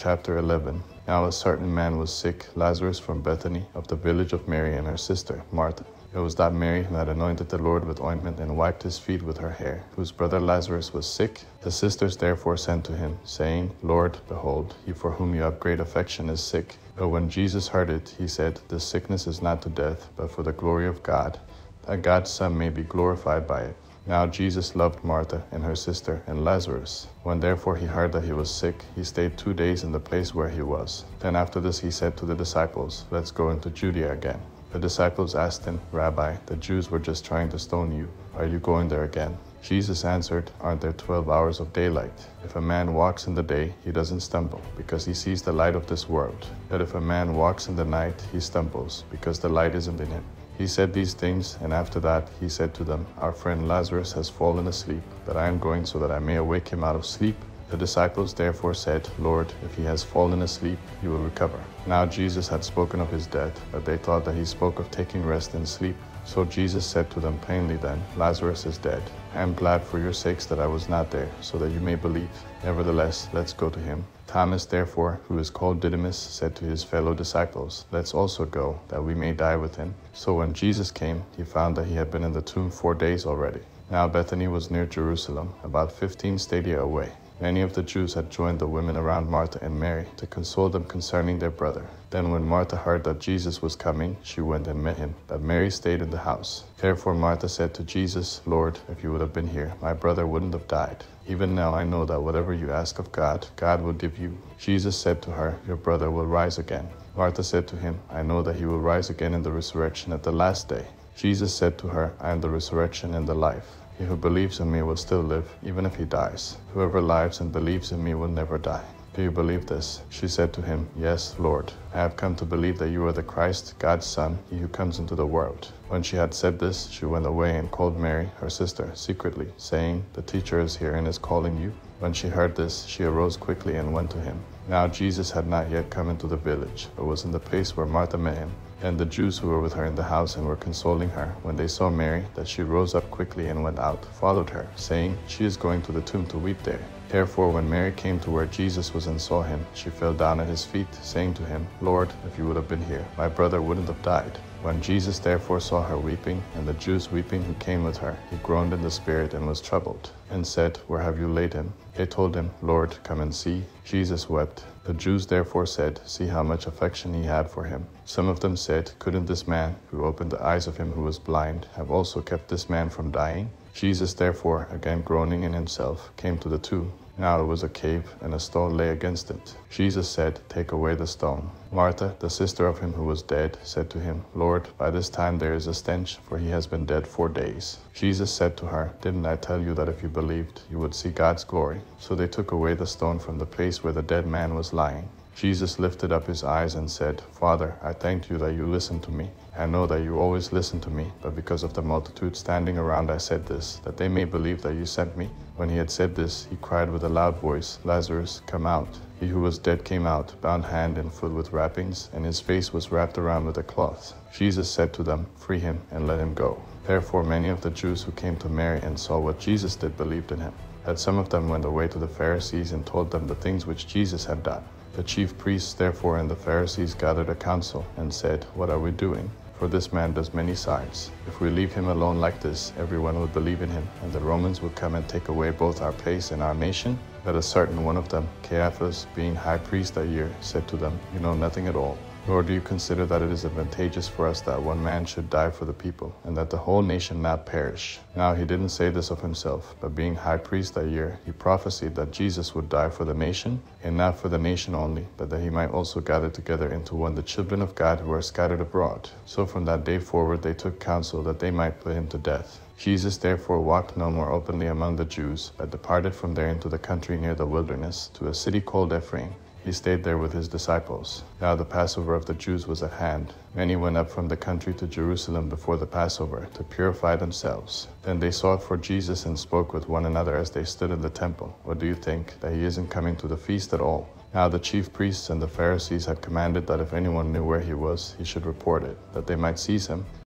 Chapter 11. Now a certain man was sick, Lazarus from Bethany, of the village of Mary and her sister, Martha. It was that Mary who had anointed the Lord with ointment and wiped his feet with her hair, whose brother Lazarus was sick. The sisters therefore sent to him, saying, Lord, behold, he for whom you have great affection is sick. But when Jesus heard it, he said, This sickness is not to death, but for the glory of God, that God's Son may be glorified by it. Now Jesus loved Martha and her sister and Lazarus. When therefore he heard that he was sick, he stayed 2 days in the place where he was. Then after this he said to the disciples, Let's go into Judea again. The disciples asked him, Rabbi, the Jews were just trying to stone you. Are you going there again? Jesus answered, Aren't there 12 hours of daylight? If a man walks in the day, he doesn't stumble, because he sees the light of this world. But if a man walks in the night, he stumbles, because the light isn't in him. He said these things, and after that he said to them, Our friend Lazarus has fallen asleep, but I am going so that I may awake him out of sleep. The disciples therefore said, Lord, if he has fallen asleep, he will recover. Now Jesus had spoken of his death, but they thought that he spoke of taking rest in sleep. So Jesus said to them plainly then, Lazarus is dead. I am glad for your sakes that I was not there, so that you may believe. Nevertheless, let's go to him. Thomas therefore, who is called Didymus, said to his fellow disciples, Let's also go, that we may die with him. So when Jesus came, he found that he had been in the tomb 4 days already. Now Bethany was near Jerusalem, about 15 stadia away. Many of the Jews had joined the women around Martha and Mary to console them concerning their brother. Then when Martha heard that Jesus was coming, she went and met him, but Mary stayed in the house. Therefore Martha said to Jesus, Lord, if you would have been here, my brother wouldn't have died. Even now I know that whatever you ask of God, God will give you. Jesus said to her, Your brother will rise again. Martha said to him, I know that he will rise again in the resurrection at the last day. Jesus said to her, I am the resurrection and the life. He who believes in me will still live, even if he dies. Whoever lives and believes in me will never die. Do you believe this? She said to him, Yes, Lord. I have come to believe that you are the Christ, God's Son, he who comes into the world. When she had said this, she went away and called Mary, her sister, secretly, saying, The teacher is here and is calling you. When she heard this, she arose quickly and went to him. Now Jesus had not yet come into the village, but was in the place where Martha met him. And the Jews who were with her in the house and were consoling her, when they saw Mary, that she rose up quickly and went out, followed her, saying, She is going to the tomb to weep there. Therefore when Mary came to where Jesus was and saw him, she fell down at his feet, saying to him, Lord, if you would have been here, my brother wouldn't have died. When Jesus therefore saw her weeping, and the Jews weeping who came with her, he groaned in the spirit and was troubled, and said, Where have you laid him? They told him, Lord, come and see. Jesus wept. The Jews therefore said, See how much affection he had for him. Some of them said, Couldn't this man, who opened the eyes of him who was blind, have also kept this man from dying? Jesus therefore, again groaning in himself, came to the tomb. Now it was a cave, and a stone lay against it. Jesus said, Take away the stone. Martha, the sister of him who was dead, said to him, Lord, by this time there is a stench, for he has been dead 4 days. Jesus said to her, Didn't I tell you that if you believed, you would see God's glory? So they took away the stone from the place where the dead man was lying. Jesus lifted up his eyes and said, Father, I thank you that you listened to me. I know that you always listen to me, but because of the multitude standing around I said this, that they may believe that you sent me. When he had said this, he cried with a loud voice, Lazarus, come out. He who was dead came out, bound hand and foot with wrappings, and his face was wrapped around with a cloth. Jesus said to them, Free him and let him go. Therefore many of the Jews who came to Mary and saw what Jesus did believed in him. But some of them went away to the Pharisees and told them the things which Jesus had done. The chief priests therefore and the Pharisees gathered a council and said, What are we doing? For this man does many signs. If we leave him alone like this, everyone will believe in him, and the Romans will come and take away both our place and our nation. But a certain one of them, Caiaphas, being high priest that year, said to them, You know nothing at all. Nor do you consider that it is advantageous for us that one man should die for the people, and that the whole nation not perish. Now he didn't say this of himself, but being high priest that year, he prophesied that Jesus would die for the nation, and not for the nation only, but that he might also gather together into one the children of God who are scattered abroad. So from that day forward they took counsel that they might put him to death. Jesus therefore walked no more openly among the Jews, but departed from there into the country near the wilderness, to a city called Ephraim. He stayed there with his disciples. Now the Passover of the Jews was at hand. Many went up from the country to Jerusalem before the Passover to purify themselves. Then they sought for Jesus and spoke with one another as they stood in the temple. What do you think, that he isn't coming to the feast at all? Now the chief priests and the Pharisees had commanded that if anyone knew where he was, he should report it, that they might seize him.